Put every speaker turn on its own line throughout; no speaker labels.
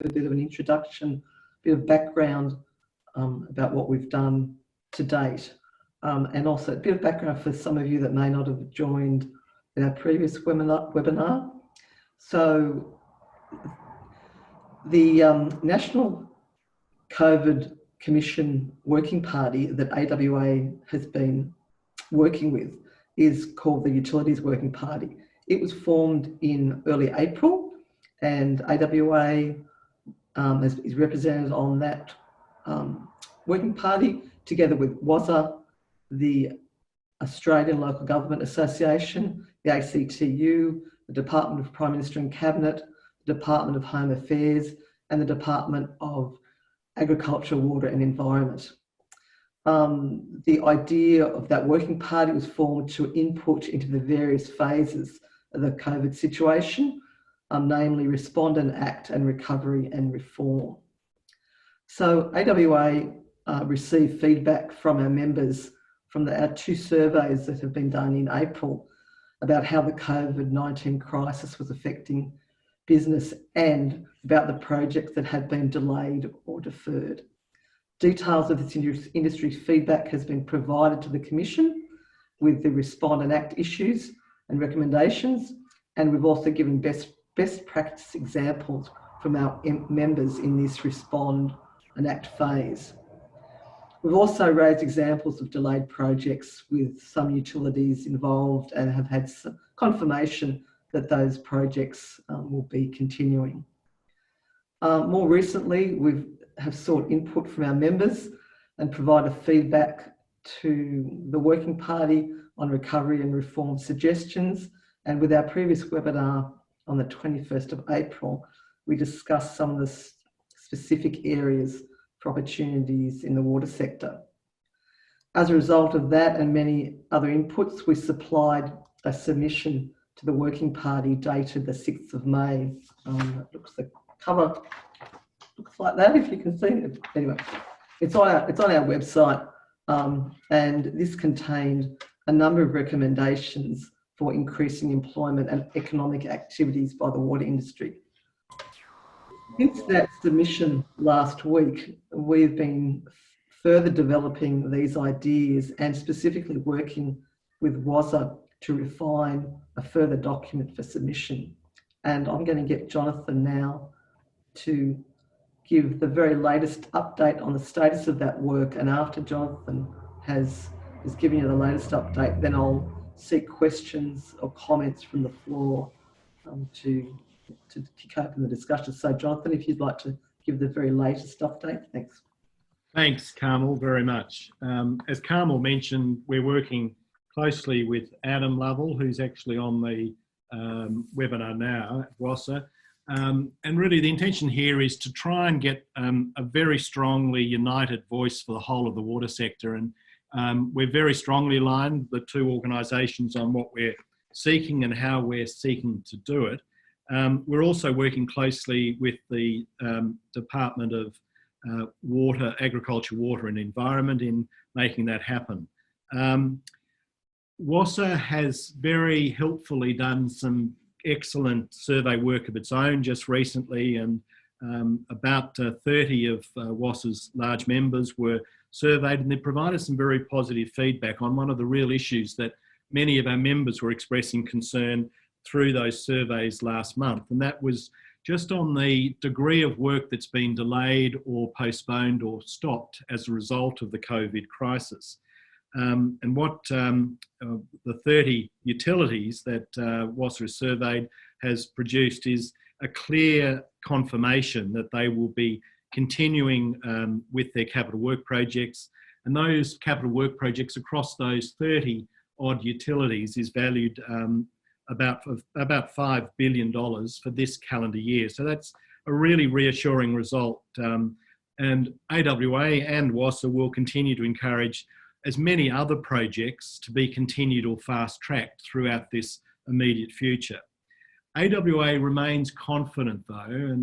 a bit of an introduction, a bit of background about what we've done to date, and also a bit of background for some of you that may not have joined in our previous webinar. So the National COVID Commission Working Party that AWA has been working with is called the Utilities Working Party. It was formed in early April, and AWA is represented on that working party together with WASA, the Australian Local Government Association, the ACTU, the Department of Prime Minister and Cabinet, the Department of Home Affairs, and the Department of Agriculture, Water and Environment. The idea of that working party was formed to input into the various phases of the COVID situation, namely respond and act and recovery and reform. So AWA received feedback from our members from our 2 surveys that have been done in April about how the COVID-19 crisis was affecting business and about the projects that had been delayed or deferred. Details of this industry feedback has been provided to the Commission with the respond and act issues and recommendations, and we've also given best practice examples from our members in this respond and act phase. We've also raised examples of delayed projects with some utilities involved and have had some confirmation that those projects will be continuing. More recently, we have sought input from our members and provided feedback to the Working Party on recovery and reform suggestions. And with our previous webinar on the 21st of April, we discussed some of the specific areas for opportunities in the water sector. As a result of that and many other inputs, we supplied a submission to the Working Party dated the 6th of May. The cover looks like that, if you can see it. Anyway, it's on our website, and this contained a number of recommendations for increasing employment and economic activities by the water industry. Since that submission last week, we've been further developing these ideas and specifically working with WASA to refine a further document for submission. And I'm going to get Jonathan now to give the very latest update on the status of that work. And after Jonathan has given you the latest update, then I'll seek questions or comments from the floor to kick open the discussion. So Jonathan, if you'd like to give the very latest update, thanks.
Thanks, Carmel, very much. As Carmel mentioned, we're working closely with Adam Lovell, who's actually on the webinar now at WASA. And really the intention here is to try and get a very strongly united voice for the whole of the water sector. And we're very strongly aligned, the 2 organisations, on what we're seeking and how we're seeking to do it. We're also working closely with the Department of Agriculture, Water and Environment in making that happen. WASA has very helpfully done some excellent survey work of its own just recently, and about 30 of WASA's large members were surveyed, and they provided some very positive feedback on one of the real issues that many of our members were expressing concern through those surveys last month, and that was just on the degree of work that's been delayed or postponed or stopped as a result of the COVID crisis. And what the 30 utilities that WASA has surveyed has produced is a clear confirmation that they will be continuing with their capital work projects, and those capital work projects across those 30 odd utilities is valued about $5 billion for this calendar year. So that's a really reassuring result. And AWA and WASA will continue to encourage as many other projects to be continued or fast-tracked throughout this immediate future. AWA remains confident though,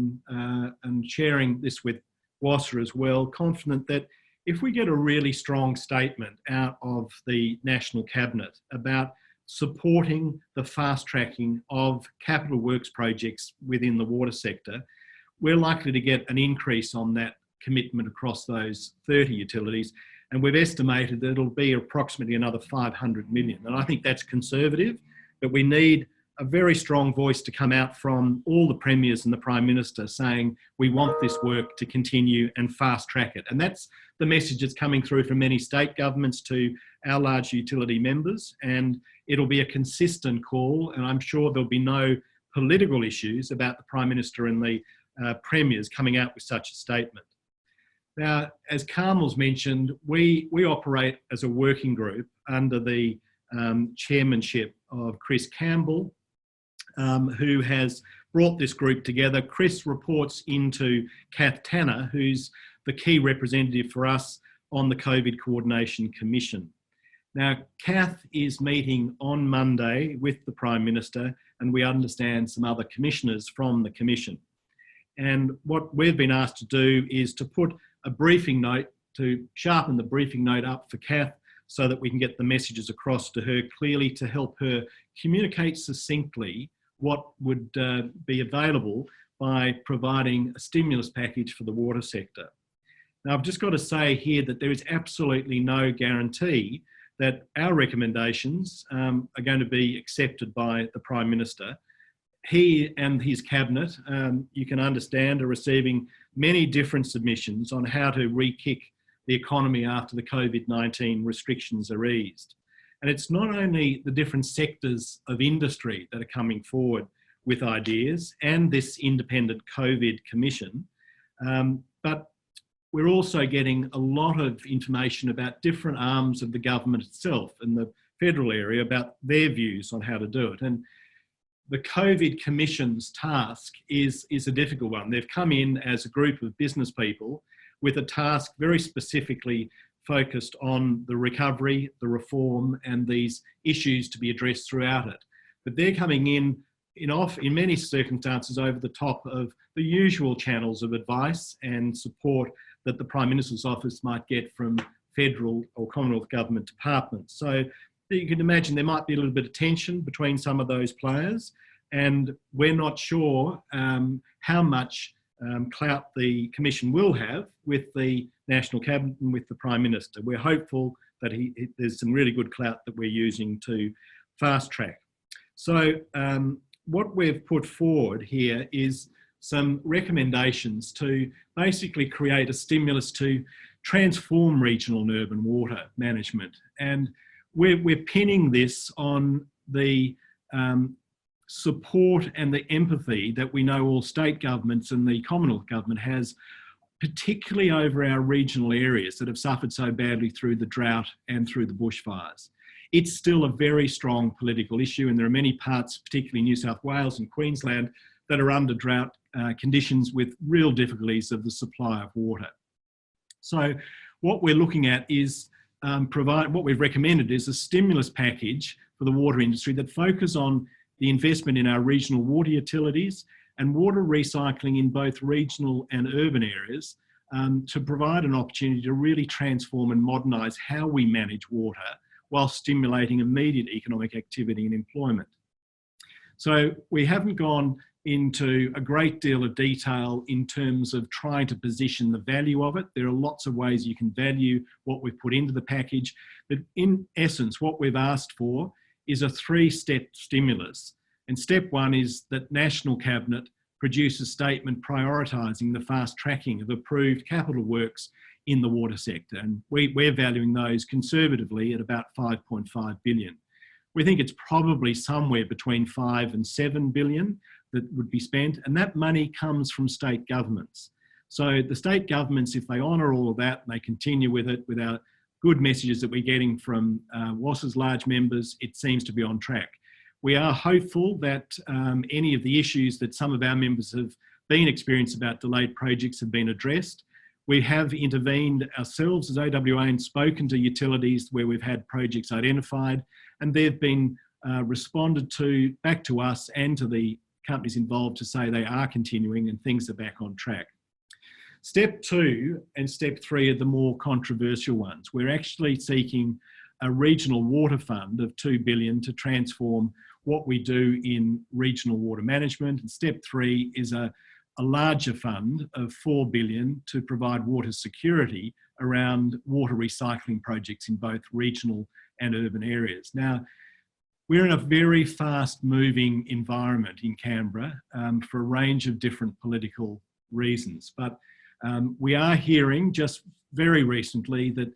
and sharing this with WASA as well, confident that if we get a really strong statement out of the National Cabinet about supporting the fast-tracking of capital works projects within the water sector, we're likely to get an increase on that commitment across those 30 utilities. And we've estimated that it'll be approximately another 500 million. And I think that's conservative, but we need a very strong voice to come out from all the premiers and the Prime Minister saying we want this work to continue and fast track it. And that's the message that's coming through from many state governments to our large utility members. And it'll be a consistent call, and I'm sure there'll be no political issues about the Prime Minister and the premiers coming out with such a statement. Now, as Carmel's mentioned, we operate as a working group under the chairmanship of Chris Campbell, who has brought this group together. Chris reports into Kath Tanner, who's the key representative for us on the COVID Coordination Commission. Now, Kath is meeting on Monday with the Prime Minister, and we understand some other commissioners from the Commission. And what we've been asked to do is to put a briefing note, to sharpen the briefing note up for Kath so that we can get the messages across to her clearly to help her communicate succinctly what would be available by providing a stimulus package for the water sector. Now, I've just got to say here that there is absolutely no guarantee that our recommendations are going to be accepted by the Prime Minister. He and his cabinet, you can understand, are receiving many different submissions on how to re-kick the economy after the COVID-19 restrictions are eased. And it's not only the different sectors of industry that are coming forward with ideas and this independent COVID commission, but we're also getting a lot of information about different arms of the government itself and the federal area about their views on how to do it. And the COVID Commission's task is a difficult one. They've come in as a group of business people with a task very specifically focused on the recovery, the reform, and these issues to be addressed throughout it. But they're coming in many circumstances over the top of the usual channels of advice and support that the Prime Minister's office might get from federal or Commonwealth government departments. So you can imagine there might be a little bit of tension between some of those players, and we're not sure how much clout the Commission will have with the National Cabinet and with the Prime Minister. We're hopeful that there's some really good clout that we're using to fast track. So what we've put forward here is some recommendations to basically create a stimulus to transform regional and urban water management. And we're pinning this on the support and the empathy that we know all state governments and the Commonwealth government has, particularly over our regional areas that have suffered so badly through the drought and through the bushfires. It's still a very strong political issue, and there are many parts, particularly New South Wales and Queensland, that are under drought conditions with real difficulties of the supply of water. So what we're looking at is what we've recommended is a stimulus package for the water industry that focuses on the investment in our regional water utilities and water recycling in both regional and urban areas to provide an opportunity to really transform and modernise how we manage water while stimulating immediate economic activity and employment. So we haven't gone into a great deal of detail in terms of trying to position the value of it. There are lots of ways you can value what we've put into the package, but in essence, what we've asked for is a 3-step stimulus. And step 1 is that National Cabinet produce a statement prioritising the fast tracking of approved capital works in the water sector. And we're valuing those conservatively at about 5.5 billion. We think it's probably somewhere between 5 and 7 billion that would be spent, and that money comes from state governments. So the state governments, if they honour all of that and they continue with it with our good messages that we're getting from WAS's large members, it seems to be on track. We are hopeful that any of the issues that some of our members have been experienced about delayed projects have been addressed. We have intervened ourselves as AWA and spoken to utilities where we've had projects identified, and they've been responded to back to us and to the companies involved to say they are continuing and things are back on track. Step 2 and step 3 are the more controversial ones. We're actually seeking a regional water fund of 2 billion to transform what we do in regional water management. And step 3 is a a larger fund of $4 billion to provide water security around water recycling projects in both regional and urban areas. Now, we're in a very fast-moving environment in Canberra for a range of different political reasons, but we are hearing just very recently that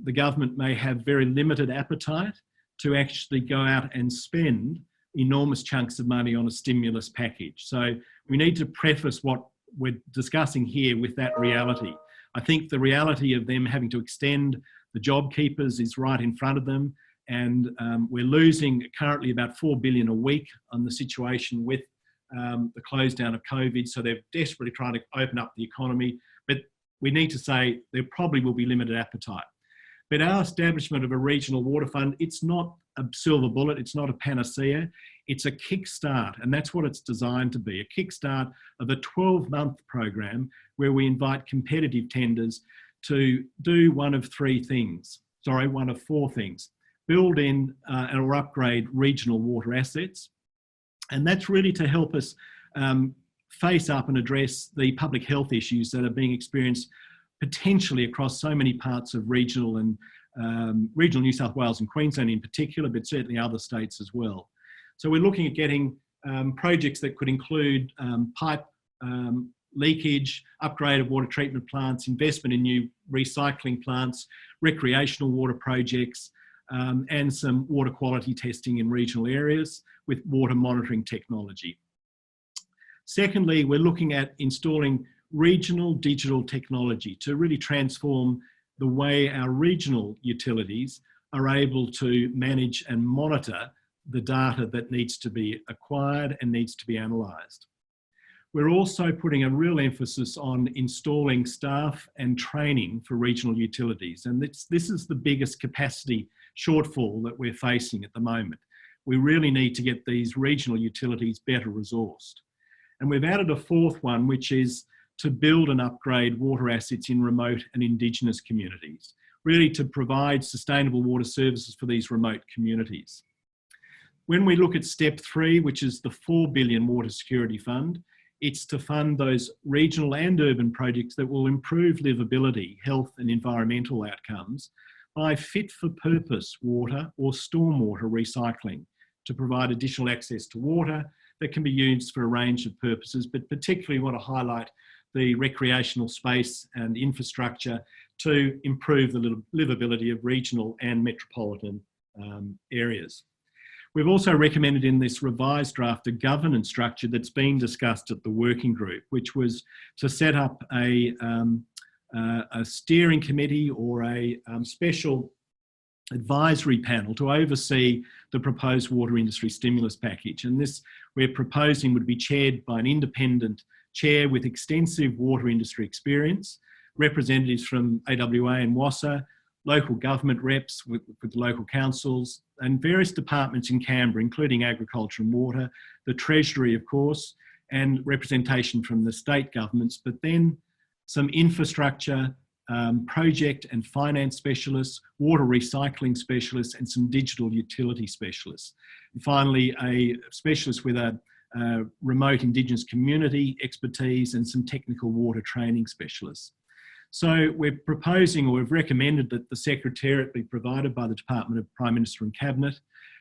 the government may have very limited appetite to actually go out and spend enormous chunks of money on a stimulus package. So we need to preface what we're discussing here with that reality. I think the reality of them having to extend the job keepers is right in front of them, and we're losing currently about $4 billion a week on the situation with the close down of COVID. So they're desperately trying to open up the economy, but we need to say there probably will be limited appetite. But our establishment of a regional water fund, it's not a silver bullet, it's not a panacea, it's a kickstart, and that's what it's designed to be, a kickstart of a 12-month program where we invite competitive tenders to do one of four things. Build in or upgrade regional water assets, and that's really to help us face up and address the public health issues that are being experienced potentially across so many parts of regional and regional New South Wales and Queensland in particular, but certainly other states as well. So we're looking at getting projects that could include pipe leakage, upgrade of water treatment plants, investment in new recycling plants, recreational water projects, and some water quality testing in regional areas with water monitoring technology. Secondly, we're looking at installing regional digital technology to really transform the way our regional utilities are able to manage and monitor the data that needs to be acquired and needs to be analysed. We're also putting a real emphasis on installing staff and training for regional utilities, and this is the biggest capacity shortfall that we're facing at the moment. We really need to get these regional utilities better resourced. And we've added a fourth one, which is to build and upgrade water assets in remote and Indigenous communities, really to provide sustainable water services for these remote communities. When we look at step 3, which is the $4 billion Water Security Fund, it's to fund those regional and urban projects that will improve livability, health and environmental outcomes by fit-for-purpose water or stormwater recycling to provide additional access to water that can be used for a range of purposes, but particularly want to highlight the recreational space and infrastructure to improve the livability of regional and metropolitan areas. We've also recommended in this revised draft a governance structure that's been discussed at the working group, which was to set up a steering committee or a special advisory panel to oversee the proposed water industry stimulus package. And this we're proposing would be chaired by an independent chair with extensive water industry experience, representatives from AWA and WASA, local government reps with local councils and various departments in Canberra, including agriculture and water, the Treasury, of course, and representation from the state governments, but then some infrastructure, project and finance specialists, water recycling specialists, and some digital utility specialists. And finally, a specialist with a remote Indigenous community expertise and some technical water training specialists. So we're proposing, or we've recommended, that the Secretariat be provided by the Department of Prime Minister and Cabinet,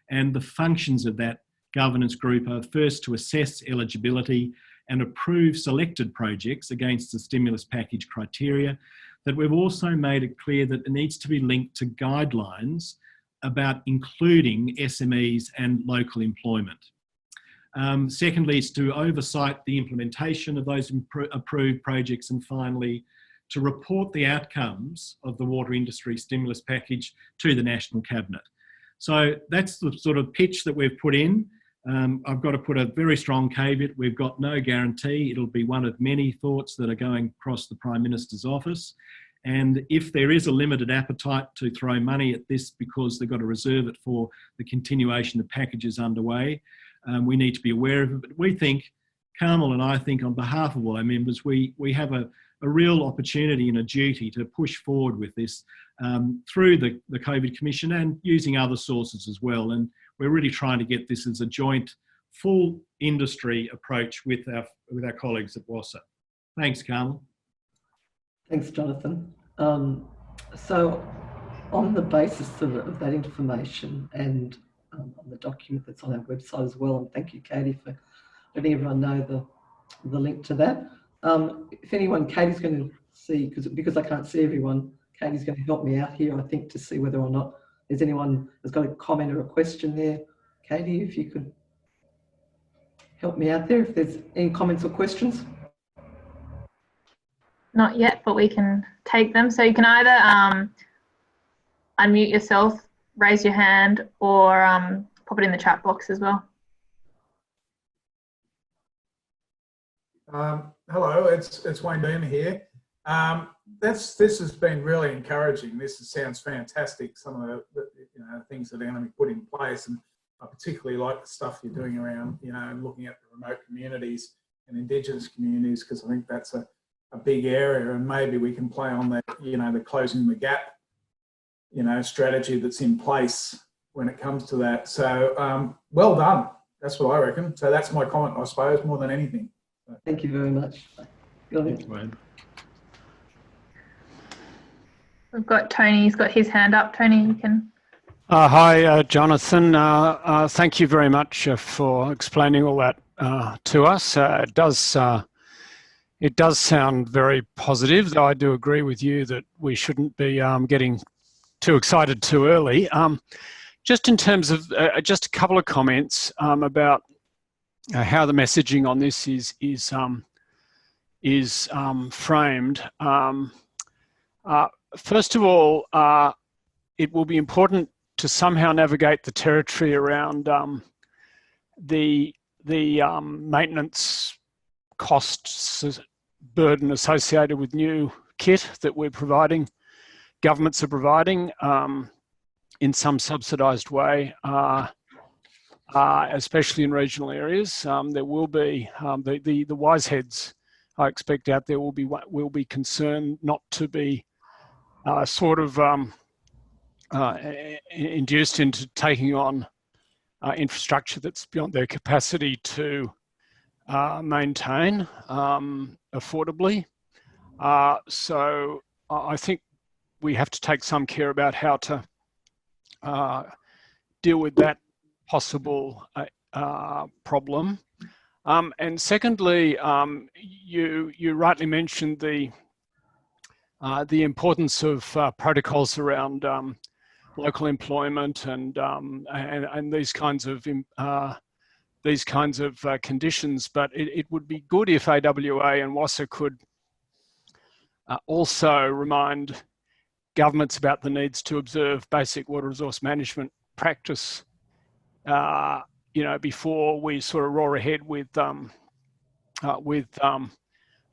and the functions of that governance group are first to assess eligibility and approve selected projects against the stimulus package criteria, that we've also made it clear that it needs to be linked to guidelines about including SMEs and local employment. Secondly, is to oversight the implementation of those approved projects, and finally, to report the outcomes of the water industry stimulus package to the National Cabinet. So that's the sort of pitch that we've put in. I've got to put a very strong caveat. We've got no guarantee. It'll be one of many thoughts that are going across the Prime Minister's office. And if there is a limited appetite to throw money at this because they've got to reserve it for the continuation of packages underway, we need to be aware of it. But we think, Carmel and I think on behalf of all our members, we have a real opportunity and a duty to push forward with this through the COVID Commission and using other sources as well. And we're really trying to get this as a joint full industry approach with our colleagues at WASA. Thanks, Carmel.
Thanks, Jonathan. So on the basis of that information and on the document that's on our website as well, and thank you, Katie, for letting everyone know the link to that. If anyone, Katie's going to see, because I can't see everyone, Katie's going to help me out here, I think, to see whether or not there's anyone that's got a comment or a question there. Katie, if you could help me out there, if there's any comments or questions.
Not yet, but we can take them. So you can either unmute yourself, raise your hand, or pop it in the chat box as well.
Hello, it's Wayne Beamer here. This has been really encouraging. This sounds fantastic. Some of the things that are going to be put in place, and I particularly like the stuff you're doing around looking at the remote communities and Indigenous communities, because I think that's a big area, and maybe we can play on that the closing the gap strategy that's in place when it comes to that. So well done. That's what I reckon. So that's my comment, I suppose, more than anything.
Thank you very much. Go ahead.
Thanks, Wayne.
We've got Tony, he's got his hand up. Tony, you can.
Hi, Jonathan. Thank you very much for explaining all that to us. It does sound very positive, though I do agree with you that we shouldn't be getting too excited too early. Just in terms of just a couple of comments about how the messaging on this is framed. First of all, it will be important to somehow navigate the territory around the maintenance costs burden associated with new kit that we're providing, governments are providing in some subsidised way, especially in regional areas. There will be the wise heads I expect out there will be concerned not to be induced into taking on infrastructure that's beyond their capacity to maintain affordably. So I think we have to take some care about how to deal with that possible problem. And secondly, you rightly mentioned the importance of protocols around local employment and these kinds of conditions. But it would be good if AWA and WASA could also remind governments about the needs to observe basic water resource management practice, before we sort of roar ahead with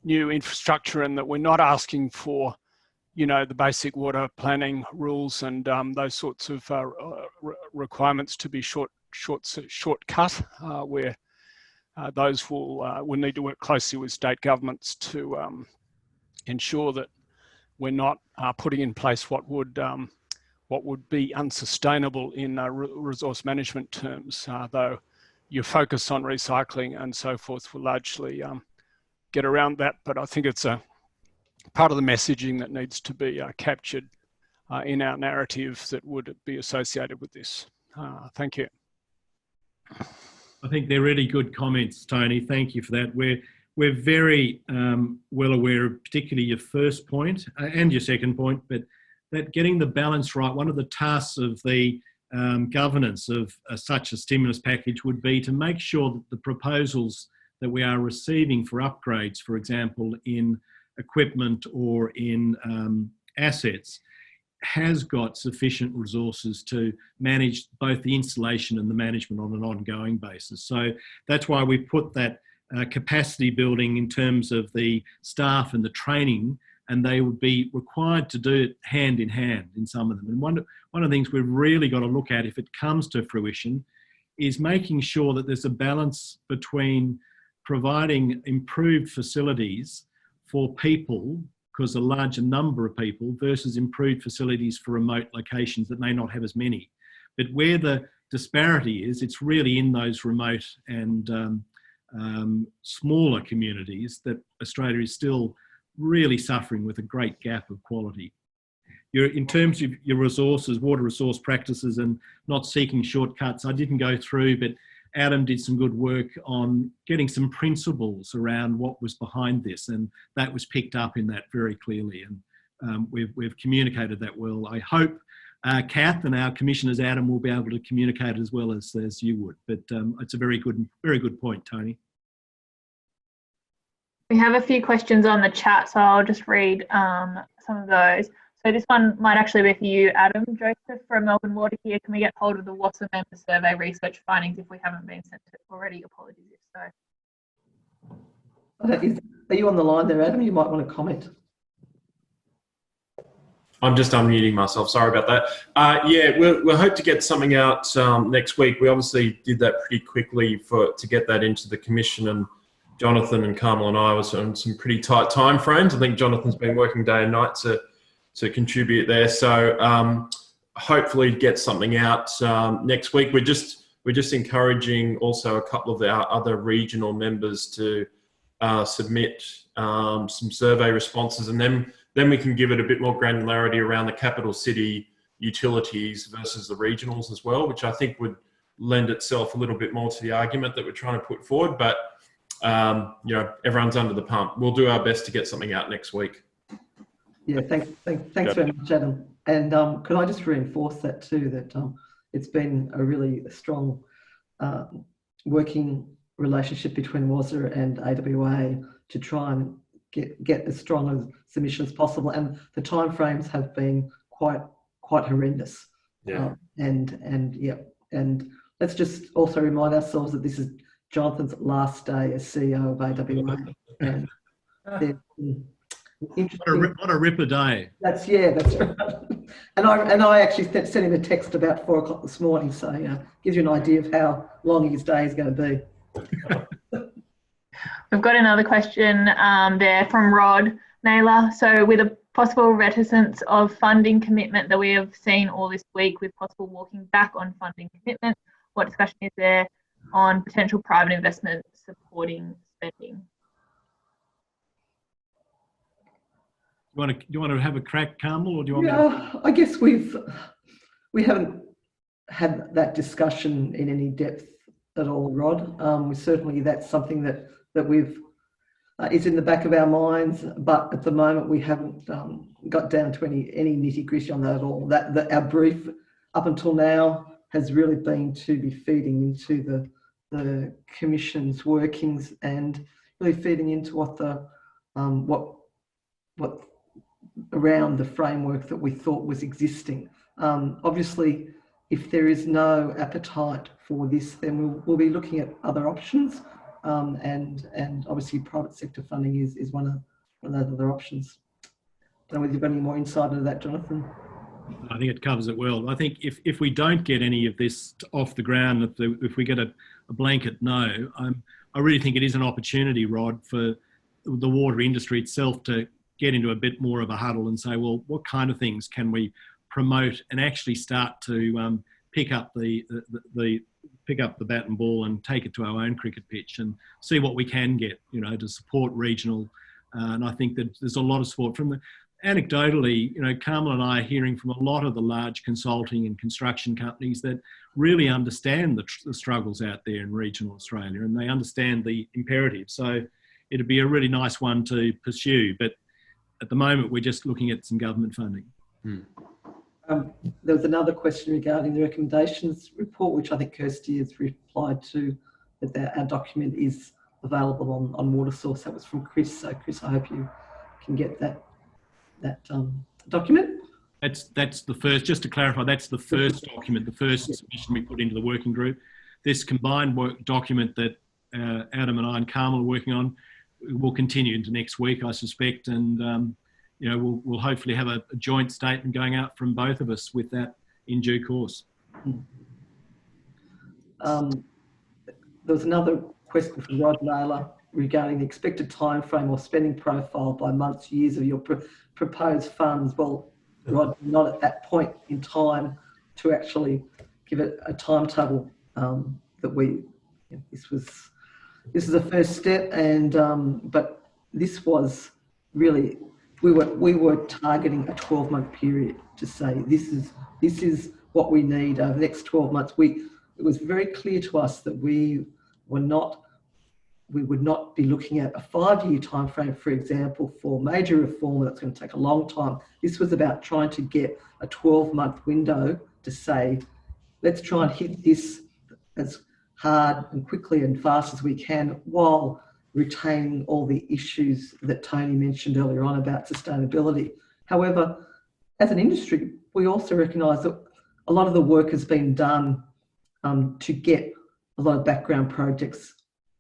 new infrastructure, and that we're not asking for, the basic water planning rules and those sorts of requirements to be shortcut, where those will need to work closely with state governments to ensure that we're not putting in place what would be unsustainable in resource management terms, though your focus on recycling and so forth will largely get around that. But I think it's a part of the messaging that needs to be captured in our narrative that would be associated with this. Thank you.
I think they're really good comments, Tony. Thank you for that. We're very well aware of particularly your first point and your second point, but that getting the balance right, one of the tasks of the governance of such a stimulus package would be to make sure that the proposals that we are receiving for upgrades, for example, in equipment or in assets, has got sufficient resources to manage both the installation and the management on an ongoing basis. So that's why we put that capacity building in terms of the staff and the training, and they would be required to do it hand in hand in some of them. And one of the things we've really got to look at if it comes to fruition is making sure that there's a balance between providing improved facilities for people, because a larger number of people, versus improved facilities for remote locations that may not have as many. But where the disparity is, it's really in those remote and smaller communities that Australia is still really suffering with a great gap of quality. In terms of your resources, water resource practices and not seeking shortcuts, I didn't go through, but Adam did some good work on getting some principles around what was behind this, and that was picked up in that very clearly, and we've communicated that well. I hope Kath and our commissioners, Adam, will be able to communicate as well as you would, but it's a very good point, Tony.
We have a few questions on the chat, so I'll just read some of those. So this one might actually be for you, Adam. Joseph from Melbourne Water here. Can we get hold of the WASA member survey research findings if we haven't been sent it already? Apologies if so.
Are you on the line there, Adam? You might want to comment.
I'm just unmuting myself. Sorry about that. Yeah, we'll hope to get something out next week. We obviously did that pretty quickly to get that into the commission, and Jonathan and Carmel and I was on some pretty tight time frames. I think Jonathan's been working day and night to contribute there. So hopefully get something out next week. We're just encouraging also a couple of our other regional members to submit some survey responses, and then we can give it a bit more granularity around the capital city utilities versus the regionals as well, which I think would lend itself a little bit more to the argument that we're trying to put forward. But you know, everyone's under the pump. We'll do our best to get something out next week.
Yeah, thanks very much, Adam. And could I just reinforce that too, that it's been a really strong working relationship between WASA and AWA to try and get as strong a submission as possible, and the timeframes have been quite horrendous.
Yeah.
And let's just also remind ourselves that this is Jonathan's last day as CEO of AWA, and
What a ripper day.
That's right. And I actually sent him a text about 4 o'clock this morning, so gives you an idea of how long his day is going to be.
We've got another question there from Rod Naylor. So with a possible reticence of funding commitment that we have seen all this week, with possible walking back on funding commitment, what discussion is there on potential private investment supporting spending?
Do you want to have a crack, Carmel, or do you want me to?
I guess we haven't had that discussion in any depth at all, Rod. Certainly that's something that we've is in the back of our minds, but at the moment we haven't got down to any nitty gritty on that at all. That our brief up until now has really been to be feeding into the commission's workings and really feeding into what around the framework that we thought was existing. Obviously, if there is no appetite for this, then we'll be looking at other options, and obviously private sector funding is one of those other options. I don't know whether you've got any more insight into that, Jonathan.
I think it covers it well. I think if we don't get any of this off the ground, if we get a blanket no, I really think it is an opportunity, Rod, for the water industry itself to get into a bit more of a huddle and say, well, what kind of things can we promote and actually start to pick up the bat and ball and take it to our own cricket pitch and see what we can get, to support regional. And I think that there's a lot of support from anecdotally, Carmel and I are hearing from a lot of the large consulting and construction companies that really understand the struggles out there in regional Australia, and they understand the imperative. So it'd be a really nice one to pursue. But at the moment, we're just looking at some government funding.
There was another question regarding the recommendations report, which I think Kirsty has replied to, that our document is available on WaterSource. That was from Chris. So Chris, I hope you can get that document.
That's the first, just to clarify, that's the first document, the first submission we put into the working group. This combined work document that Adam and I and Carmel are working on will continue into next week, I suspect, and we'll hopefully have a joint statement going out from both of us with that in due course.
There was another question from Rod Naylor regarding the expected time frame or spending profile by months, years of your proposed funds. Well, Rod, not at that point in time to actually give it a timetable that this is a first step, and but this was really we were targeting a 12-month period to say this is what we need over the next 12 months. It was very clear to us that we would not be looking at a 5-year time frame, for example, for major reform that's going to take a long time. This was about trying to get a 12-month window to say, let's try and hit this as hard and quickly and fast as we can while retaining all the issues that Tony mentioned earlier on about sustainability. However, as an industry, we also recognise that a lot of the work has been done to get a lot of background projects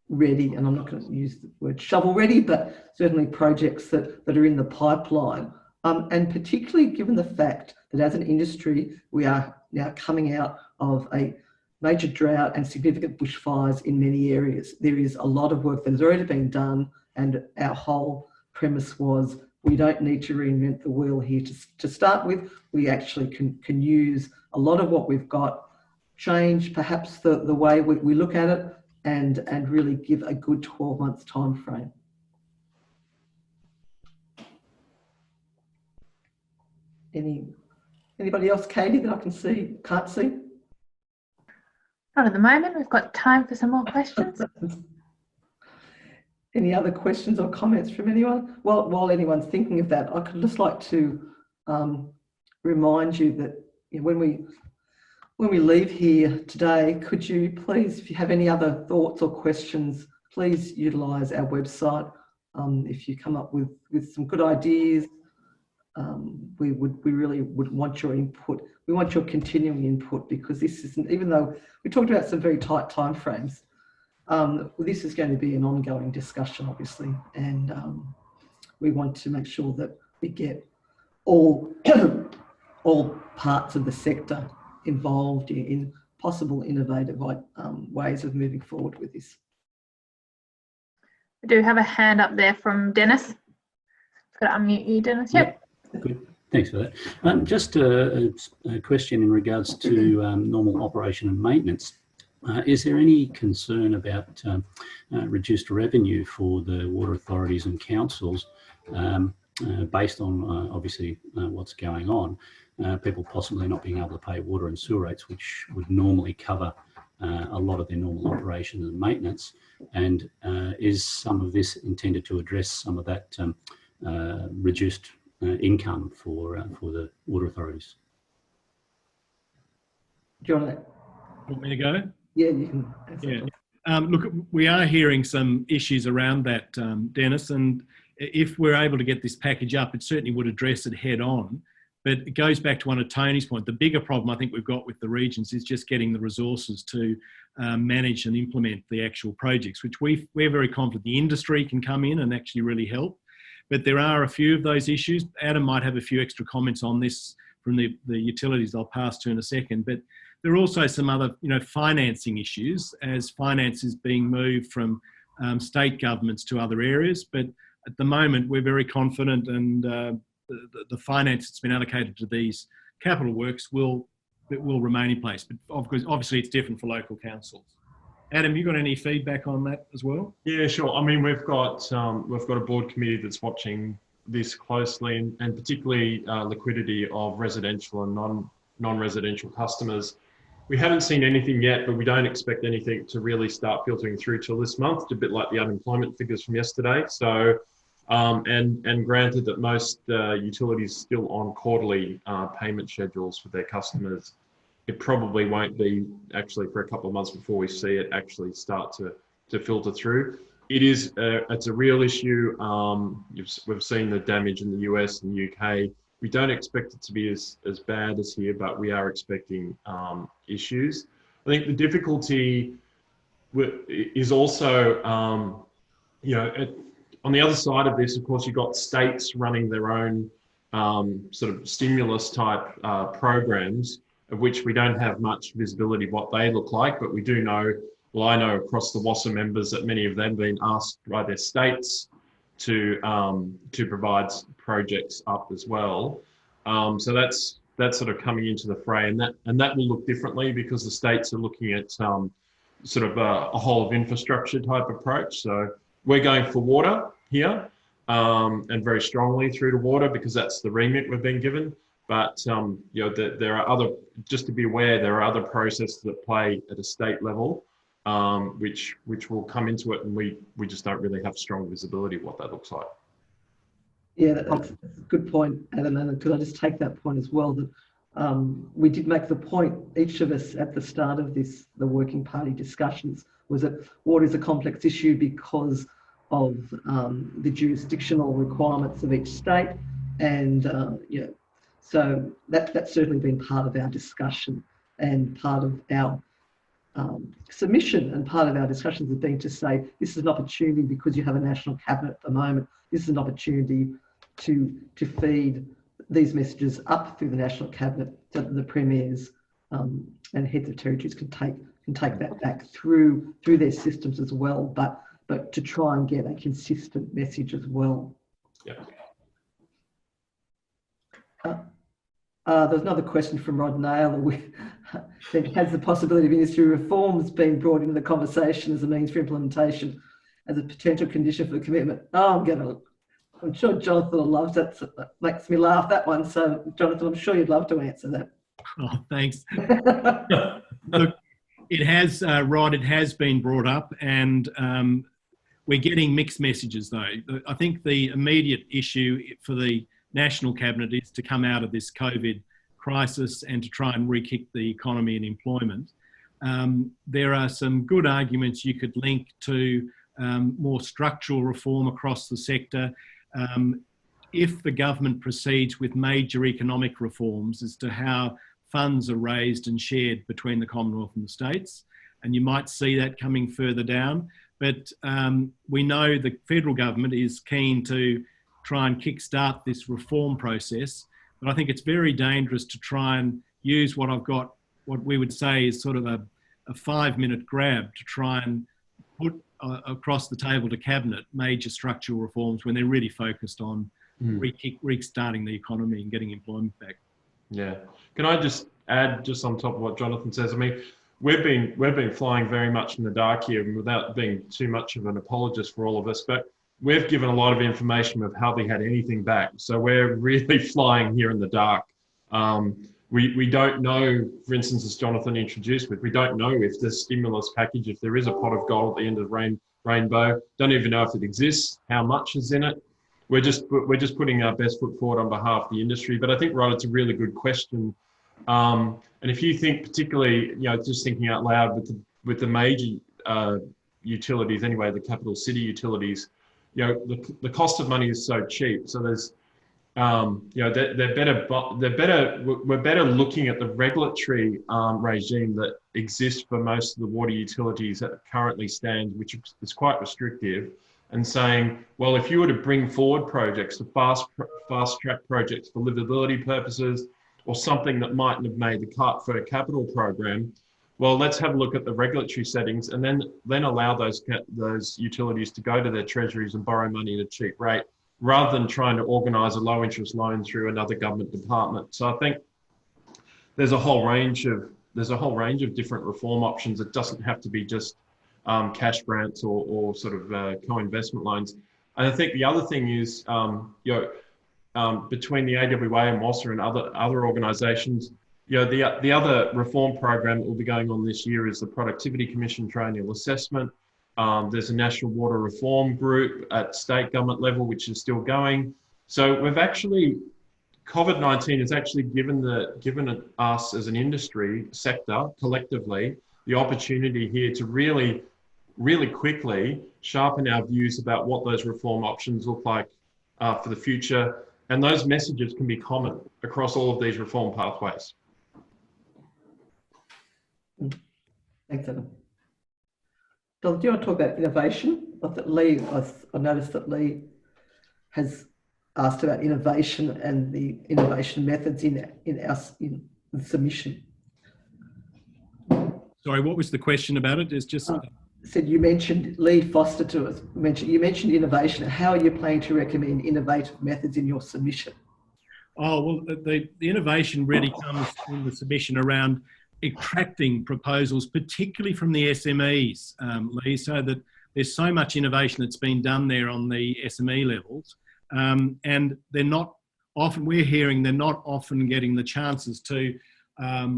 ready, and I'm not going to use the word shovel ready, but certainly projects that are in the pipeline. And particularly given the fact that as an industry, we are now coming out of a major drought and significant bushfires in many areas. There is a lot of work that has already been done, and our whole premise was we don't need to reinvent the wheel here to start with. We actually can use a lot of what we've got, change perhaps the way we look at it, and really give a good 12 months time frame. Anybody else, Katie, that I can't see?
Not at the moment. We've got time for some more questions.
Any other questions or comments from anyone? While anyone's thinking of that, I could just like to remind you that when we leave here today, could you please, if you have any other thoughts or questions, please utilise our website. If you come up with some good ideas, we really would want your input. We want your continuing input, because this isn't, even though we talked about some very tight timeframes, this is going to be an ongoing discussion, obviously, and we want to make sure that we get all parts of the sector involved in possible innovative ways of moving forward with this.
We do have a hand up there from Dennis. Got to unmute you, Dennis. Yep.
Good. Thanks for that. Just a question in regards to normal operation and maintenance. Is there any concern about reduced revenue for the water authorities and councils based on obviously what's going on? People possibly not being able to pay water and sewer rates, which would normally cover a lot of their normal operations and maintenance, and is some of this intended to address some of that reduced income for the water authorities?
Do you want
me to go?
Yeah, you can.
Yeah. Look, we are hearing some issues around that, Dennis, and if we're able to get this package up, it certainly would address it head on. But it goes back to one of Tony's point. The bigger problem I think we've got with the regions is just getting the resources to manage and implement the actual projects, which we're very confident the industry can come in and actually really help. But there are a few of those issues. Adam might have a few extra comments on this from the utilities I'll pass to in a second. But there are also some other, financing issues as finance is being moved from state governments to other areas. But at the moment, we're very confident, and the finance that's been allocated to these capital works will remain in place. But obviously, it's different for local councils. Adam, you got any feedback on that as well?
Yeah, sure. I mean, we've got a board committee that's watching this closely, and particularly liquidity of residential and non-residential customers. We haven't seen anything yet, but we don't expect anything to really start filtering through till this month. It's a bit like the unemployment figures from yesterday. So, and granted that most utilities still on quarterly payment schedules for their customers, it probably won't be actually for a couple of months before we see it actually start to filter through. It's a real issue. We've seen the damage in the US and the UK. We don't expect it to be as bad as here, but we are expecting issues. I think the difficulty is also, on the other side of this, of course, you've got states running their own sort of stimulus type programs, of which we don't have much visibility what they look like, but we do know, well, I know across the WASA members that many of them have been asked by their states to provide projects up as well. So that's that's sort of coming into the fray, and that will look differently because the states are looking at sort of a whole of infrastructure type approach. So we're going for water here, and very strongly through to water because that's the remit we've been given. But you know, there are other, just to be aware, there are other processes that play at a state level, which will come into it, and we just don't really have strong visibility of what that looks like.
Yeah, that's a good point, Adam. And could I just take that point as well, that we did make the point, each of us at the start of the working party discussions, was that water is a complex issue because of the jurisdictional requirements of each state, and you know, so that's certainly been part of our discussion and part of our submission, and part of our discussions have been to say this is an opportunity because you have a national cabinet at the moment. This is an opportunity to feed these messages up through the national cabinet so that the premiers and heads of territories can take that back through their systems as well, but to try and get a consistent message as well.
Yeah.
There's another question from Rod Naylor. That has the possibility of industry reforms being brought into the conversation as a means for implementation as a potential condition for the commitment? I'm sure Jonathan will love that. That makes me laugh, that one. So Jonathan, I'm sure you'd love to answer that.
Oh, thanks. Look, it has, Rod, it has been brought up, and we're getting mixed messages though. I think the immediate issue for the National Cabinet is to come out of this COVID crisis and to try and re-kick the economy and employment. There are some good arguments you could link to more structural reform across the sector. If the government proceeds with major economic reforms as to how funds are raised and shared between the Commonwealth and the states, and you might see that coming further down. But we know the federal government is keen to try and kickstart this reform process. But I think it's very dangerous to try and use what we would say is sort of a 5-minute grab to try and put across the table to Cabinet major structural reforms when they're really focused on restarting the economy and getting employment back.
Yeah. Can I just add, just on top of what Jonathan says? I mean, we've been flying very much in the dark here, and without being too much of an apologist for all of us, but we've given a lot of information of how they had anything back. So we're really flying here in the dark. We don't know, for instance, as Jonathan introduced with, we don't know if this stimulus package, if there is a pot of gold at the end of the rainbow, don't even know if it exists, how much is in it. We're just putting our best foot forward on behalf of the industry. But I think, Rod, it's a really good question. And if you think particularly, you know, just thinking out loud with the major utilities anyway, the capital city utilities, you know, the cost of money is so cheap. So there's, you know, we're better looking at the regulatory regime that exists for most of the water utilities that currently stand, which is quite restrictive, and saying, well, if you were to bring forward projects, to fast track projects for livability purposes, or something that mightn't have made the cut for a capital program, well, let's have a look at the regulatory settings and then allow those utilities to go to their treasuries and borrow money at a cheap rate, rather than trying to organise a low interest loan through another government department. So I think there's a whole range of different reform options. It doesn't have to be just cash grants or sort of co-investment loans. And I think the other thing is, you know, between the AWA and WASA and other organisations, you know, the other reform program that will be going on this year is the Productivity Commission Triennial Assessment. There's a National Water Reform Group at state government level, which is still going. So we've actually, COVID-19 has actually given us as an industry sector collectively the opportunity here to really, really quickly sharpen our views about what those reform options look like for the future. And those messages can be common across all of these reform pathways.
Thanks, Adam. Bill, do you want to talk about innovation? I noticed that Lee has asked about innovation and the innovation methods in the submission.
Sorry, what was the question about it? It's just
said you mentioned Lee Foster to us. You mentioned innovation. How are you planning to recommend innovative methods in your submission?
Oh, well, the innovation really comes in the submission around attracting proposals, particularly from the SMEs, Lee, so that there's so much innovation that's been done there on the SME levels. And they're not often, we're hearing they're not often getting the chances to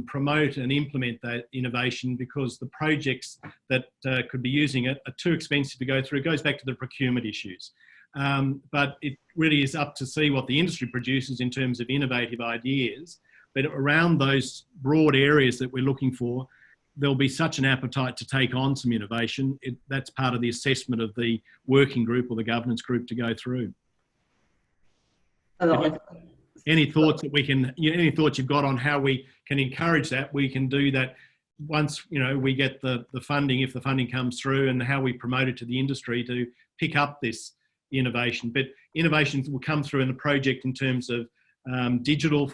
promote and implement that innovation because the projects that could be using it are too expensive to go through. It goes back to the procurement issues. But it really is up to see what the industry produces in terms of innovative ideas. But around those broad areas that we're looking for, there'll be such an appetite to take on some innovation. That's part of the assessment of the working group or the governance group to go through. Any thoughts that we can, any thoughts you've got on how we can encourage that? We can do that once, we get the funding, if the funding comes through, and how we promote it to the industry to pick up this innovation. But innovations will come through in the project in terms of digital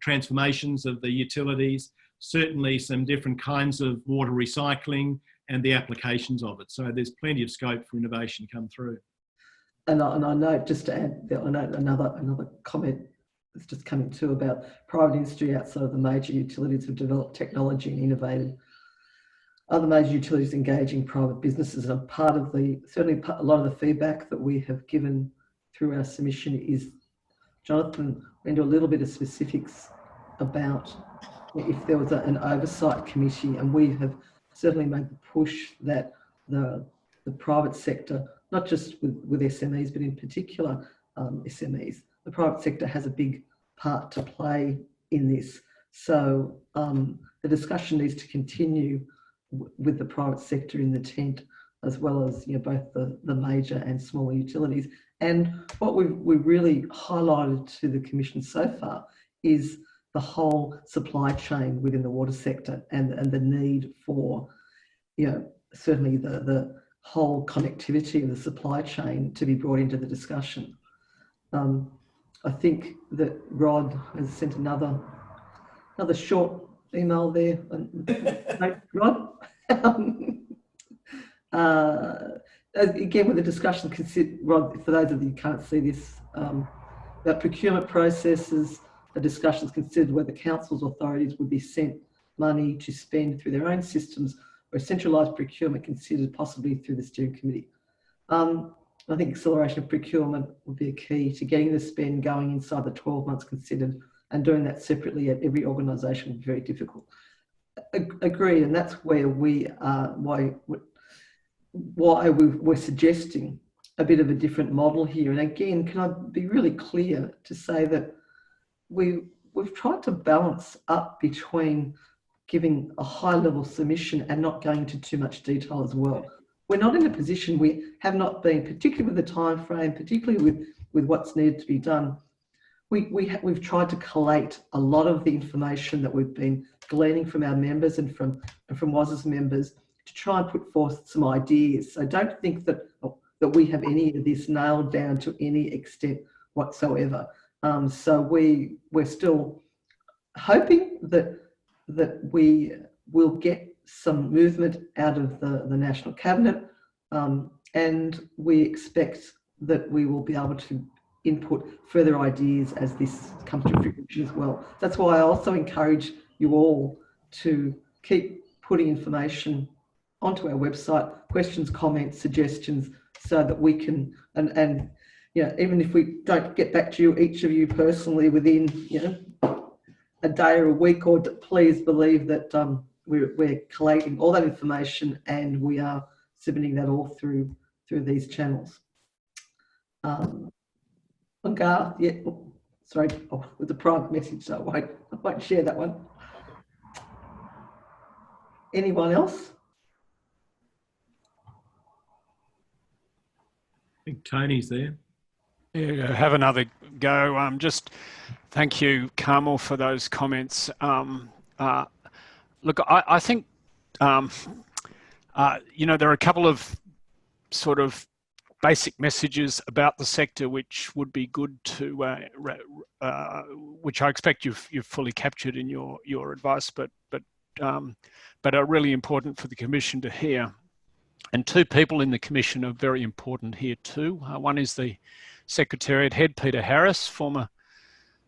transformations of the utilities, certainly some different kinds of water recycling and the applications of it. So there's plenty of scope for innovation to come through.
And I note, just to add, I note another comment that's just coming too about private industry outside of the major utilities have developed technology and innovated. Other major utilities engaging private businesses, and certainly a lot of the feedback that we have given through our submission is, Jonathan went into a little bit of specifics about if there was an oversight committee, and we have certainly made the push that the private sector, not just with SMEs, but in particular SMEs, the private sector has a big part to play in this. So the discussion needs to continue with the private sector in the tent, as well as both the major and smaller utilities. And what we've really highlighted to the Commission so far is the whole supply chain within the water sector and the need for, certainly the whole connectivity of the supply chain to be brought into the discussion. I think that Rod has sent another short email there. Rod? Again, with the discussion, Rod, for those of you who can't see this, about procurement processes, the discussions considered whether councils' authorities would be sent money to spend through their own systems or centralised procurement considered possibly through the steering committee. I think acceleration of procurement would be a key to getting the spend going inside the 12 months considered, and doing that separately at every organisation would be very difficult. Agreed, and that's where we are, why we're suggesting a bit of a different model here. And again, can I be really clear to say that we've tried to balance up between giving a high level submission and not going into too much detail as well. We're not in a position, we have not been, particularly with the time frame, particularly with what's needed to be done. We've tried to collate a lot of the information that we've been gleaning from our members and from WAS's members to try and put forth some ideas. So don't think that we have any of this nailed down to any extent whatsoever. So we're still hoping that we will get some movement out of the National Cabinet, and we expect that we will be able to input further ideas as this comes to fruition as well. That's why I also encourage you all to keep putting information onto our website, questions, comments, suggestions, so that we can, and even if we don't get back to you, each of you personally within a day or a week, or please believe that we're collating all that information and we are submitting that all through these channels. Garth, sorry, with a private message, so I won't share that one. Anyone else?
I think Tony's there.
Yeah, have another go. Just thank you, Carmel, for those comments. Look, I think, there are a couple of sort of basic messages about the sector which would be good to, which I expect you've fully captured in your advice, but are really important for the Commission to hear. And two people in the Commission are very important here too. One is the Secretariat Head, Peter Harris, former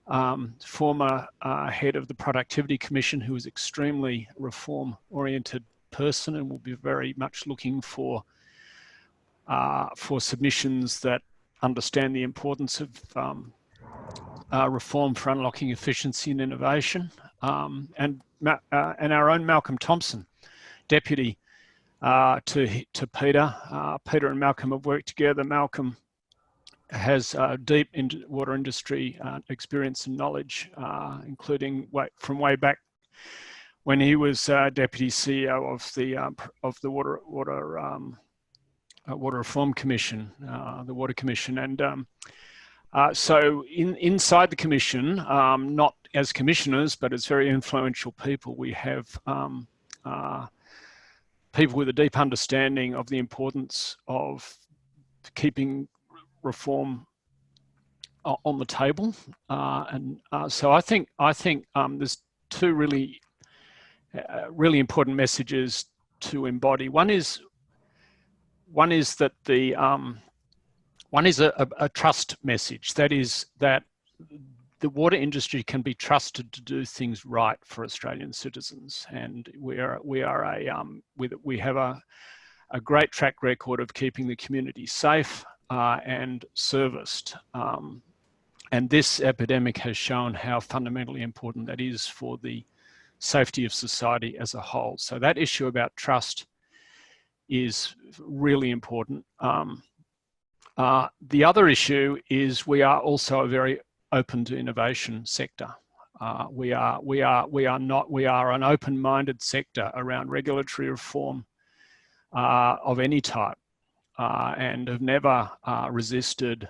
former head of the Productivity Commission, who is extremely reform-oriented person, and will be very much looking for submissions that understand the importance of reform for unlocking efficiency and innovation, and our own Malcolm Thompson, deputy to Peter. Peter and Malcolm have worked together. Malcolm has deep water industry experience and knowledge, including from way back when he was deputy CEO of the Water Reform Commission, the Water Commission, and so inside the Commission, not as commissioners, but as very influential people, we have people with a deep understanding of the importance of keeping reform on the table, and so I think there's two really important messages to embody. One is that one is a trust message. That is that the water industry can be trusted to do things right for Australian citizens, and we have a great track record of keeping the community safe and serviced. And this epidemic has shown how fundamentally important that is for the safety of society as a whole. So that issue about trust is really important. The other issue is we are also a very open to innovation sector. We are an open-minded sector around regulatory reform of any type, and have never resisted,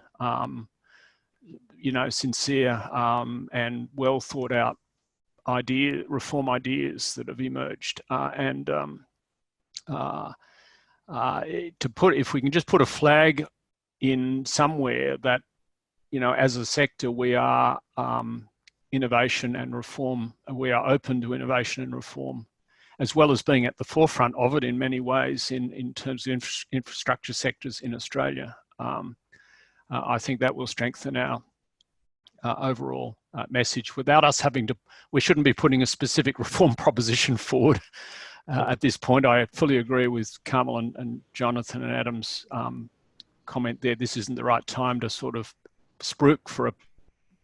sincere and well thought out reform ideas that have emerged. If we can just put a flag in somewhere that, as a sector, we are innovation and reform, we are open to innovation and reform, as well as being at the forefront of it in many ways in terms of infrastructure sectors in Australia. I think that will strengthen our overall message without us we shouldn't be putting a specific reform proposition forward at this point. I fully agree with Carmel and Jonathan and Adam's comment there. This isn't the right time to sort of spruik for a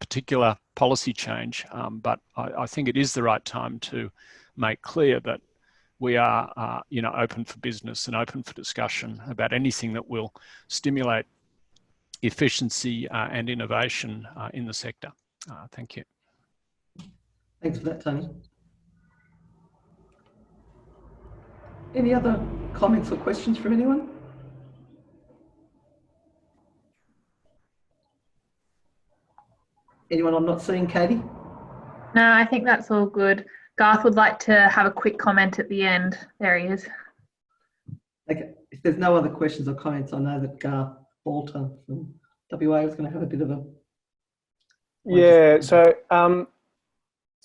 particular policy change, but I think it is the right time to make clear that we are open for business and open for discussion about anything that will stimulate efficiency and innovation in the sector. Thank you.
Thanks for that, Tony. Any other comments or questions from anyone? Anyone I'm not seeing, Katie?
No, I think that's all good. Garth would like to have a quick comment at the end. There he is.
Okay. If there's no other questions or comments, I know that Garth Walter from WA was going to have a bit of a...
Yeah, so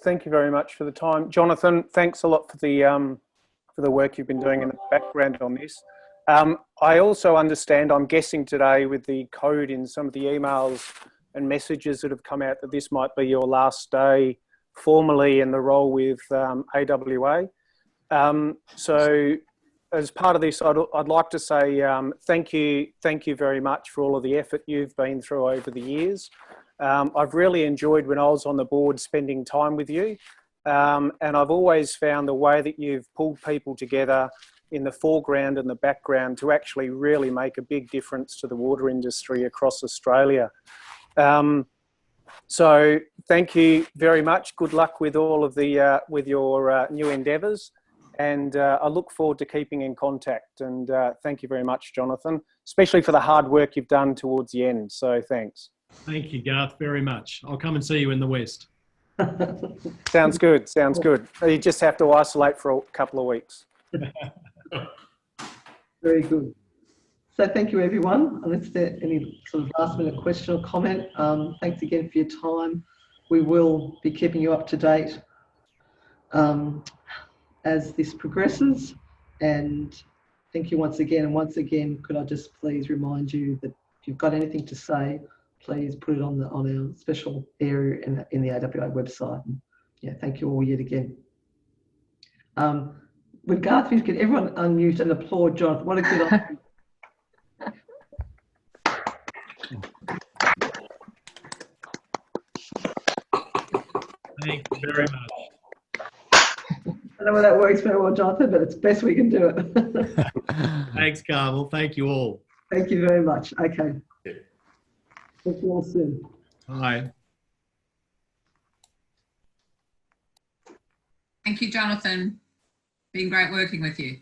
thank you very much for the time. Jonathan, thanks a lot for the work you've been doing in the background on this. I also understand, I'm guessing today with the code in some of the emails and messages that have come out, that this might be your last day formally in the role with AWA. So as part of this, I'd like to say thank you very much for all of the effort you've been through over the years. I've really enjoyed when I was on the board spending time with you, and I've always found the way that you've pulled people together in the foreground and the background to actually really make a big difference to the water industry across Australia. So thank you very much. Good luck with all of the with your new endeavours, and I look forward to keeping in contact. And thank you very much, Jonathan, especially for the hard work you've done towards the end. So thanks.
Thank you, Garth, very much. I'll come and see you in the West.
Sounds good. Sounds good. You just have to isolate for a couple of weeks.
Very good. So thank you, everyone. Unless there's any sort of last minute question or comment, thanks again for your time. We will be keeping you up to date as this progresses. And thank you once again. And once again, could I just please remind you that if you've got anything to say, please put it on our special area in the AWA website. And yeah, thank you all yet again. With Garth, can everyone unmute and applaud Jonathan? What a good idea.
Thank you very much.
I don't know whether that works very well, Jonathan, but it's best we can do it.
Thanks, Carmel. Thank you all.
Thank you very much. Okay. Talk to you all soon.
Bye.
Thank you, Jonathan. Been great working with you.